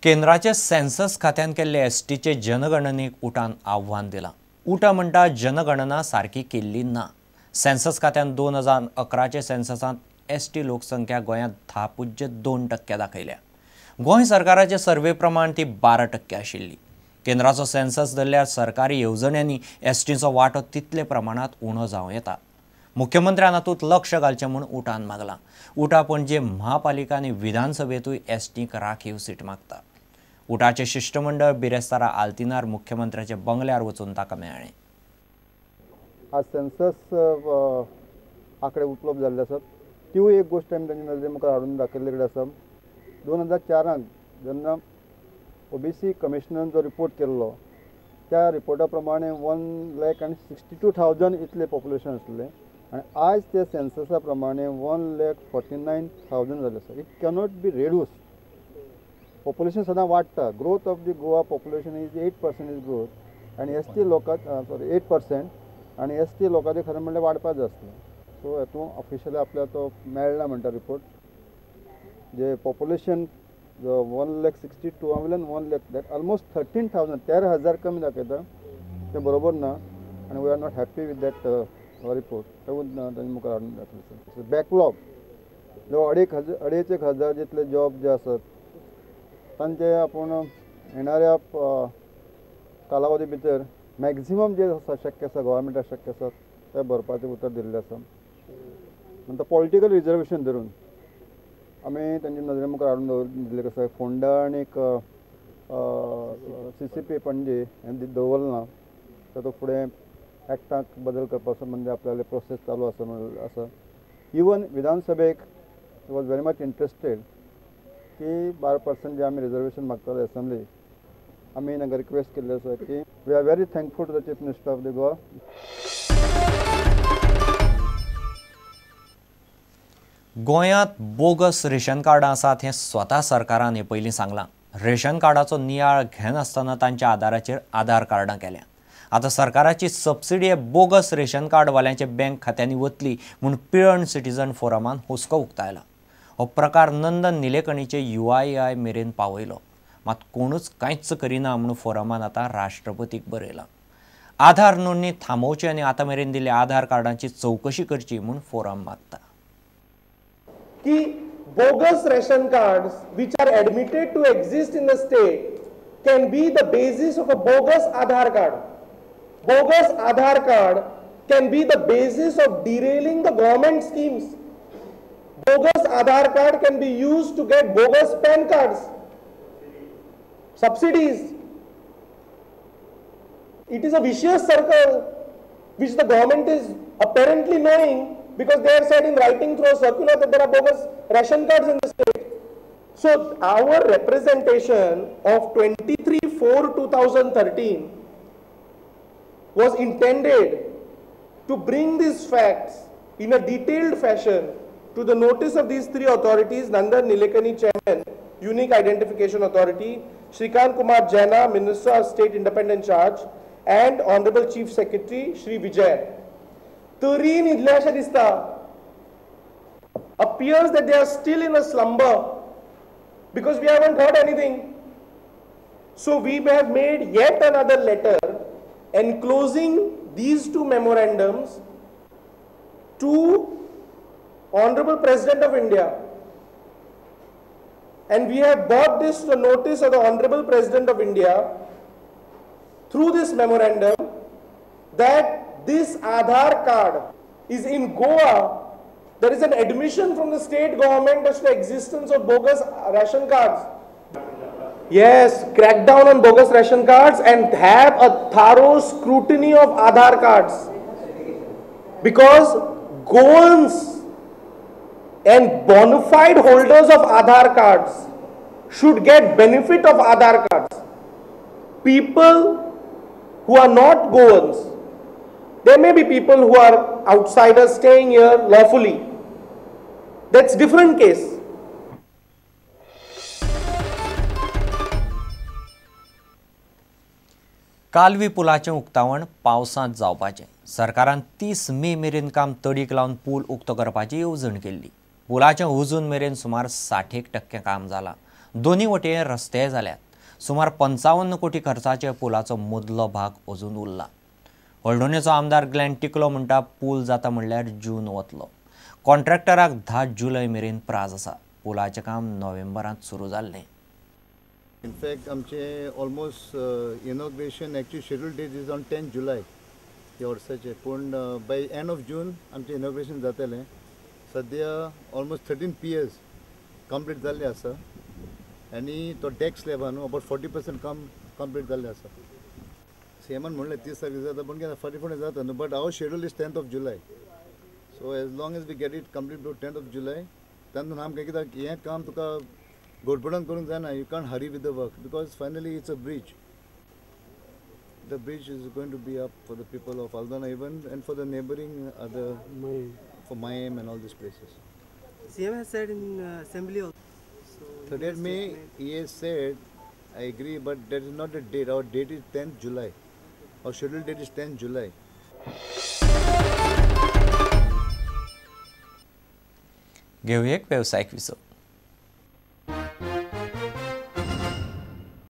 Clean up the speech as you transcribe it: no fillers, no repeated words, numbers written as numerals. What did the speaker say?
केंद्राचे सेन्सस खात्यान केल्ले एसटीचे जनगणनेक उटान आव्हान दिलां. उटा म्हणटा जनगणना सारकी केल्ली ना. सेन्सस खात्यान 2011चे सेन्ससांत एसटी लोकसंख्या गोंयांत 10.2% दाखयल्या. गोंय सरकाराचे सर्वे प्रमाण ती 12% आशिल्ली. केंद्राचो सेन्सस धरल्यार सरकारी येवजण्यांनी एसटीचो वांटो तितले प्रमाणात उणो जावं येता. मुख्यमंत्र्यान हातूंत लक्ष घालचें म्हूण उटान मागलां. उटा पणजे म्हापालिका आनी विधानसभेतूय एसटीक राखीव सीट मागता. उटाचे शिष्टमंडळ बिरेस्तारा आल्तिनार मुख्यमंत्र्याचे बंगल्यार वचून ताका मेळ्ळें. आज सेन्सस आंकडे उपलब्ध जाल्ले आसात. तीवूय एक गोष्ट आमी तांच्या नदरे मुखार हाडून दाखयल्ले कडेन आसा. 2004 जेन्ना ओबीसी कमिशनान जो रिपोर्ट केल्लो त्या रिपोर्टा प्रमाणे 1,62,000 इतले पॉप्युलेशन आसलें आनी आज ते सेन्ससा प्रमाणे 1,49,000 जाले आसा. It cannot be reduce. Population सदां वाडटा. Growth of the Goa population is 8% is growth आनी एसटी लोकां 8% आनी एसटी लोकांचे खरें म्हणल्यार वाडपाक जाय आसलें. सो हातूंत ऑफिशियली आपल्याक तो मेळ्ळा म्हणटा रिपोर्ट. जे पॉप्युलेशन 1,62,000 वयल्यान 1,00,000 दॅट ऑलमोस्ट 13,000 कमी दाखयता. तें बरोबर ना आनी we are not happy with that report. तांचे मुखार हाडून दाखयता. बॅकलॉग जो 2,500 जितले जॉब जे आसात तांचे आपूण येणाऱ्या कालावधी भितर मॅक्झिमम जे शक्य आसा गोवोरमेंटाक शक्य आसा ते भरपाचें उतर दिल्लें आसा. नंतर पॉलिटिकल रिजर्वेशन धरून आमी तांचे नदरे मुखार हाडून दिल्ले आसा. फोंडा आनी CCP पणजे हें दवरना. तातूंत फुडें एक्टाक बदल करपा संबंदी आपल्याले प्रोसेस चालू आसा. इवन विधानसभेक वॉज व्हेरी मच इंट्रस्टेड की 12% जे आमी रिजर्वेशन मागताले असेंब्ली आमी तांकां रिक्वेस्ट केल्ली आसा की we are very thankful to the chief minister of the Goa. गोंयांत बोगस रेशन कार्डां आसात हें स्वता सरकारान हे पयलीं सांगलां. रेशन कार्डाचो नियाळ घेनासतना तांच्या आदाराचेर आधार कार्डां केल्या. आतां सरकाराची सबसिडी हे बोगस रेशन कार्डवाल्यांच्या बँक खात्यांनी वतली म्हूण पिळण सिटीजन फोरमान हुस्को उक्तायला. हो प्रकार नंदन निलेकणीचे UII मेरेन पावयलो. मात कोणूच कांयच करिना म्हूण फोरमान आतां राष्ट्रपतीक बरयलां. आधार नोंदणी थांबोवची आनी आतां मेरेन दिल्ल्या आधार कार्डांची चवकशी करची म्हूण फोरम मागता. कि bogus ration cards which are admitted to exist in the state can be the basis of a bogus Aadhaar card. Bogus Aadhaar card can be the basis of derailing the government schemes. Bogus Aadhaar card can be used to get bogus PAN cards, subsidies. It is a vicious circle which the government is apparently knowing, because they are said in writing through a circular that there are bogus ration cards in the state. So our representation of 23/4/2013 was intended to bring these facts in a detailed fashion to the notice of these three authorities: Nandan Nilekani, Chairman, Unique Identification Authority; Shrikant Kumar Jaina, Minister of State Independent Charge; and Honorable Chief Secretary Shri Vijay. तरी न्हिदले अशें दिसता. Appears that they are still in a slumber because we haven't heard anything. So we have made yet another letter enclosing these two memorandums to Honorable President of India, and we have brought this to the notice of the Honorable President of India through this memorandum that this Aadhaar card is in Goa. There is an admission from the state government as to the existence of bogus ration cards. Yes, crack down on bogus ration cards and have a thorough scrutiny of Aadhaar cards. Because Goans and bona fide holders of Aadhaar cards should get benefit of Aadhaar cards. People who are not Goans, there may be people who are outsiders staying here lawfully. That's different case. Kalvi पुलाचें उक्तावण पावसांत जावपाचें. सरकारान 30 मे मेरेन काम तडीक लावन pool उक्तो करपाची येवजण केल्ली. पुलाचें उजून मेरेन सुमार 60% काम जालां. दोन्ही वटेन रस्ते जाल्यात। सुमार 55 कोटी खर्चाचे पुलाचो मदलो भाग अजून उरला। हळदोणेचो आमदार ग्लेन टिकलो म्हणटा पूल जाता म्हणल्यार जून वतलो। कॉन्ट्रॅक्टराक 10 जुलय मेरेन प्राज आसा। पुलाचें काम नोव्हेंबरांत सुरू जाल्लें। In fact, आमचे almost inauguration actually schedule date is on 10 जुलय ह्या वर्साचे, पूण बाय एंड ऑफ जून आमचें इनॉग्रेशन जातलें। सद्या ऑलमोस्ट 13 piers कंप्लीट जाल्ले आसा आनी तो डेक स्लॅब न्हू अबाउट 40% काम कंप्लीट जाल्ले आसा। सीएमान म्हणलें 30 तारीख जाता, पूण कितें 40 जाता न्हू, but our schedule is 10th of July. So as long as we get it complete by 10th of July, तेन्ना आमकां कित्याक हें काम तुका घोडपडान करूंक जायना. You can't hurry with the work because finally it's a bridge. The bridge is going to be up for the people of Aldana even and for the neighboring other, for Mayam and all these places. CM has said in assembly also. So 3rd May, he has said, I agree, but that is not the date. Our date is 10th July. Our scheduled date is 10th July. घेऊया एक व्यावसायिक विसव।